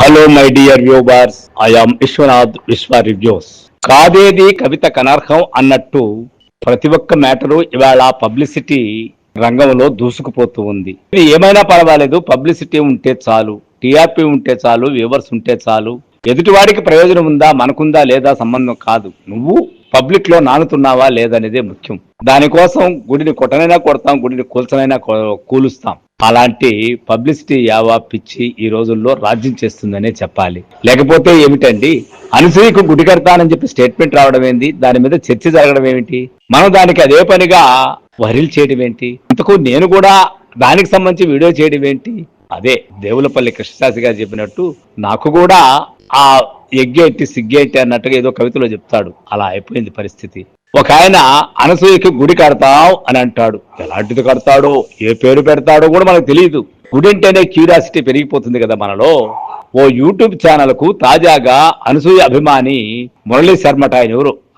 Hello my dear viewers, I am Vishwanath Vishwa reviews. కాదేది కవిత కనర్హం అన్నట్టు ప్రతి ఒక్క మ్యాటరు ఇవాళ పబ్లిసిటీ రంగంలో దూసుకుపోతూ ఉంది. ఇది ఏమైనా పర్వాలేదు, పబ్లిసిటీ ఉంటే చాలు, టీఆర్పీ ఉంటే చాలు, వ్యూవర్స్ ఉంటే చాలు. ఎదుటివాడికి ప్రయోజనం ఉందా, మనకుందా లేదా సంబంధం కాదు. నువ్వు పబ్లిక్ లో నానుతున్నావా లేదనేదే ముఖ్యం. దానికోసం గుడిని కొట్టనైనా కొడతాం, గుడిని కూల్చనైనా కూలుస్తాం. అలాంటి పబ్లిసిటీ యావా పిచ్చి ఈ రోజుల్లో రాజ్యం చేస్తుందనే చెప్పాలి. లేకపోతే ఏమిటండి, అనసూయకు గుడి కడతానని చెప్పి స్టేట్మెంట్ రావడం ఏంటి, దాని మీద చర్చ జరగడం ఏమిటి, మనం దానికి అదే పనిగా వైరల్ చేయడం ఏంటి, ఇంతకు నేను కూడా దానికి సంబంధించి వీడియో చేయడం ఏంటి. అదే దేవులపల్లి కృష్ణశాస్త్రి గారు చెప్పినట్టు నాకు కూడా ఆ ఎగ్గేటి సిగ్గేటి అన్నట్టుగా ఏదో కవితలో చెప్తాడు. అలా అయిపోయింది పరిస్థితి. ఒక ఆయన అనసూయకి గుడి కడతాం అని అంటాడు. ఎలాంటిది కడతాడో, ఏ పేరు పెడతాడో కూడా మనకు తెలియదు. గుడి అంటేనే క్యూరియాసిటీ పెరిగిపోతుంది కదా మనలో. ఓ యూట్యూబ్ ఛానల్ కు తాజాగా అనసూయ అభిమాని మురళీ శర్మట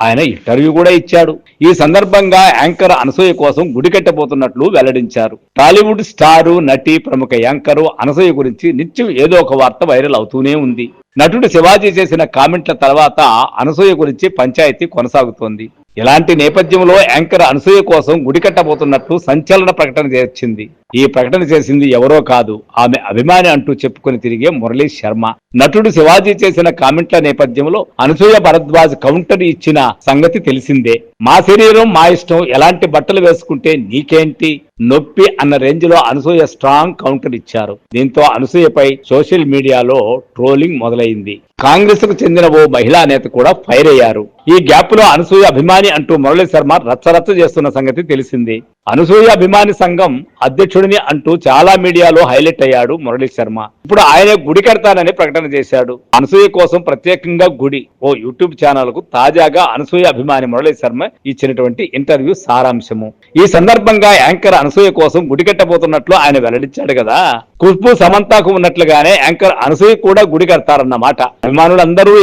ఆయన ఇంటర్వ్యూ కూడా ఇచ్చాడు. ఈ సందర్భంగా యాంకర్ అనసూయ కోసం గుడి కట్టబోతున్నట్లు వెల్లడించారు. టాలీవుడ్ స్టారు, నటి, ప్రముఖ యాంకరు అనసూయ గురించి నిత్యం ఏదో ఒక వార్త వైరల్ అవుతూనే ఉంది. నటుడు శివాజీ చేసిన కామెంట్ల తర్వాత అనసూయ గురించి పంచాయతీ కొనసాగుతోంది. ఇలాంటి నేపథ్యంలో యాంకర్ అనసూయ కోసం గుడి కట్టబోతున్నట్లు సంచలన ప్రకటన చేసింది. ఈ ప్రకటన చేసింది ఎవరో కాదు, ఆమె అభిమాని అంటూ చెప్పుకుని తిరిగే మురళీ శర్మ. నటుడు శివాజీ చేసిన కామెంట్ల నేపథ్యంలో అనసూయ భరద్వాజ్ కౌంటర్ ఇచ్చిన సంగతి తెలిసిందే. మా శరీరం మా ఇష్టం, ఎలాంటి బట్టలు వేసుకుంటే నీకేంటి నొప్పి అన్న రేంజ్ లో అనసూయ స్ట్రాంగ్ కౌంటర్ ఇచ్చారు. దీంతో అనసూయపై సోషల్ మీడియాలో ట్రోలింగ్ మొదలైంది. కాంగ్రెస్ కు చెందిన ఓ మహిళా నేత కూడా ఫైర్ అయ్యారు. ఈ గ్యాప్ లో అనసూయ అభిమాని అంటూ మురళీ శర్మ రచ్చరచ్చ చేస్తున్న సంగతి తెలిసింది. అనసూయ అభిమాని సంఘం అధ్యక్షుడిని అంటూ చాలా మీడియాలో హైలైట్ అయ్యాడు మురళీ శర్మ. ఇప్పుడు ఆయన గుడి కడతానని ప్రకటన చేశాడు. అనసూయ కోసం ప్రత్యేకంగా గుడి. ఓ యూట్యూబ్ ఛానల్ కు తాజాగా అనసూయ అభిమాని మురళీ శర్మ ఇచ్చినటువంటి ఇంటర్వ్యూ సారాంశము. ఈ సందర్భంగా యాంకర్ అనసూయ కోసం గుడి కట్టబోతున్నట్లు ఆయన వెల్లడించాడు కదా. ఖుష్బు సమంతకు ఉన్నట్లుగానే యాంకర్ అనసూయ కూడా గుడి కడతారన్నమాట. అభిమానులందరూ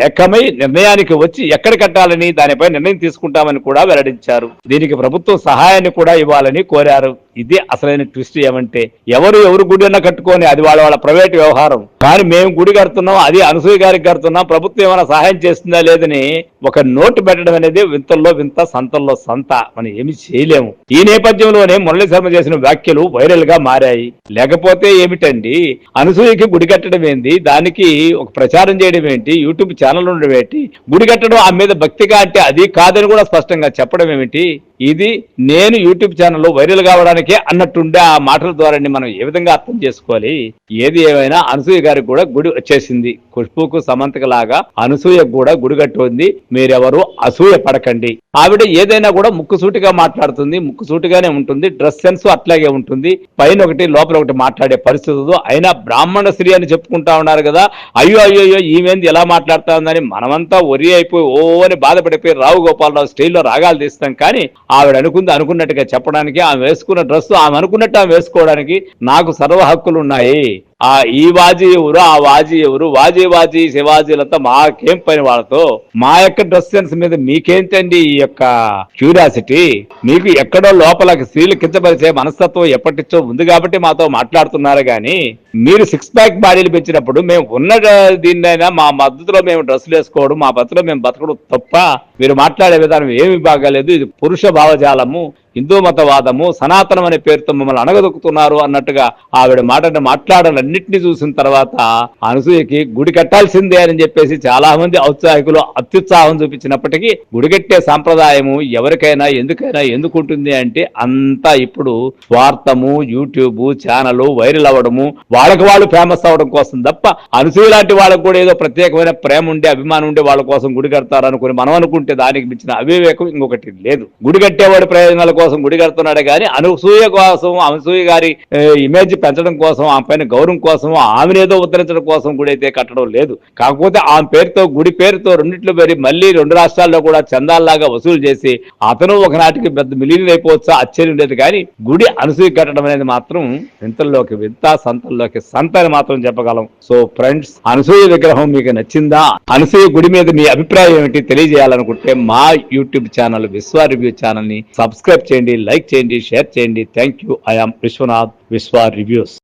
ఏకమై నిర్ణయానికి వచ్చి ఎక్కడ కట్టాలని దానిపై నిర్ణయం తీసుకుంటామని కూడా వెల్లడించారు. దీనికి ప్రభుత్వం సహాయాన్ని కూడా ఇవ్వాలని కోరారు. ఇది అసలైన ట్విస్ట్. ఏమంటే ఎవరు గుడి అన్న కట్టుకొని అది వాళ్ళ ప్రైవేట్ వ్యవహారం, కానీ మేము గుడి కడుతున్నాం, అది అనసూయ గారికి కడుతున్నాం, ప్రభుత్వం ఏమైనా సహాయం చేస్తుందా లేదని ఒక నోటు పెట్టడం అనేది వింతల్లో వింత, సంతల్లో సంత. మనం ఏమి చేయలేము. ఈ నేపథ్యంలోనే మురళీ శర్మ చేసిన వ్యాఖ్యలు వైరల్ గా మారాయి. లేకపోతే ఏమిటండి, అనసూయకి గుడి కట్టడం ఏంటి, దానికి ఒక ప్రచారం చేయడం ఏంటి, యూట్యూబ్ ఛానల్ ఉండడం ఏంటి, గుడి కట్టడం ఆ మీద భక్తిగా అంటే అది కాదని కూడా స్పష్టంగా చెప్పడం ఏమిటి. ఇది నేను యూట్యూబ్ ఛానల్లో వైరల్ కావడానికే అన్నట్టుండే ఆ మాటల ద్వారా మనం ఏ విధంగా అర్థం చేసుకోవాలి. ఏది ఏమైనా అనసూయ గారికి కూడా గుడి వచ్చేసింది. ఖుష్బుకు సమంతకు లాగా అనసూయకు కూడా గుడి కట్టింది. మీరెవరు అసూయ పడకండి. ఆవిడ ఏదైనా కూడా ముక్కుసూటిగా మాట్లాడుతుంది, ముక్కుసూటిగానే ఉంటుంది. డ్రెస్ సెన్స్ అట్లాగే ఉంటుంది. పైన ఒకటి లోపల ఒకటి మాట్లాడే పరిస్థితులు. అయినా బ్రాహ్మణ స్త్రీ అని చెప్పుకుంటా ఉన్నారు కదా. అయ్యో ఈమెంది ఎలా మాట్లాడుతా ఉందని మనమంతా ఒరి అయిపోయి ఓ అని బాధపడిపోయి రావు గోపాలరావు స్టైల్లో రాగాలు తీస్తాం. కానీ ఆవిడ అనుకున్నట్టుగా చెప్పడానికి, ఆమె వేసుకున్న డ్రెస్ ఆమె అనుకున్నట్టు ఆమె వేసుకోవడానికి నాకు సర్వ హక్కులు ఉన్నాయి. ఈ వాజీ ఎవరు, ఆ వాజీ ఎవరు, వాజీ శివాజీలతో మాకేం పని వాళ్ళతో, మా యొక్క డ్రెస్ సెన్స్ మీద మీకేంటండి ఈ యొక్క క్యూరియాసిటీ. మీకు ఎక్కడో లోపల స్త్రీలు కించపరిచే మనస్తత్వం ఎప్పటిచ్చో ఉంది కాబట్టి మాతో మాట్లాడుతున్నారు. కానీ మీరు 6 ప్యాక్ బాడీలు పెంచినప్పుడు మేము ఉన్న దీన్నైనా మా మద్దతులో మేము డ్రెస్సులు వేసుకోవడం, మా పద్ధతిలో మేము బతకడం తప్ప మీరు మాట్లాడే విధానం ఏమి బాగాలేదు. ఇది పురుష భావజాలము, హిందూ మతవాదము, సనాతనం అనే పేరుతో మమ్మల్ని అణగదొక్కుతున్నారు అన్నట్టుగా ఆవిడ మాట్లాడాలన్నింటినీ చూసిన తర్వాత అనసూయకి గుడి కట్టాల్సిందే అని చెప్పేసి చాలా మంది ఔత్సాహికులు అత్యుత్సాహం చూపించినప్పటికీ గుడి కట్టే సాంప్రదాయము ఎవరికైనా ఎందుకైనా ఎందుకుంటుంది అంటే అంతా ఇప్పుడు స్వార్థము, యూట్యూబ్ ఛానల్ వైరల్ అవ్వడము, వాళ్ళకి వాళ్ళు ఫేమస్ అవ్వడం కోసం తప్ప అనసూయ లాంటి వాళ్ళకు కూడా ఏదో ప్రత్యేకమైన ప్రేమ ఉండే, అభిమానం ఉండే వాళ్ళ కోసం గుడి కడతారు అనుకుని మనం అనుకుంటే దానికి మించిన అవివేకం ఇంకొకటి లేదు. గుడి కట్టేవాడి ప్రయోజనాల కోసం గుడి కడుతున్నాడే కానీ అనసూయ కోసం, అనసూయ గారి ఇమేజ్ పెంచడం కోసం, ఆమె పైన గౌరవం కోసం, ఆమెనేదో ఉద్ధరించడం కోసం గుడి అయితే కట్టడం లేదు. కాకపోతే ఆమె పేరుతో, గుడి పేరుతో రెండిట్లో పేరు మళ్ళీ 2 రాష్ట్రాల్లో కూడా చందాల్లాగా వసూలు చేసి అతను ఒకనాటికి పెద్ద మిలియన్ అయిపోవచ్చా ఆశ్చర్యం లేదు. కానీ గుడి అనసూయ కట్టడం అనేది మాత్రం వింతల్లోకి వింత, సంతల్లోకి సంత అని మాత్రం చెప్పగలం. సో ఫ్రెండ్స్, అనసూయ విగ్రహం మీకు నచ్చిందా? అనసూయ గుడి మీద మీ అభిప్రాయం ఏమిటి తెలియజేయాలనుకుంటే మా YouTube channel Vishwa review channel ని సబ్స్క్రైబ్ చేయండి, లైక్ చేయండి, షేర్ చేయండి. Thank you. I am Vishwanath, Vishwa reviews.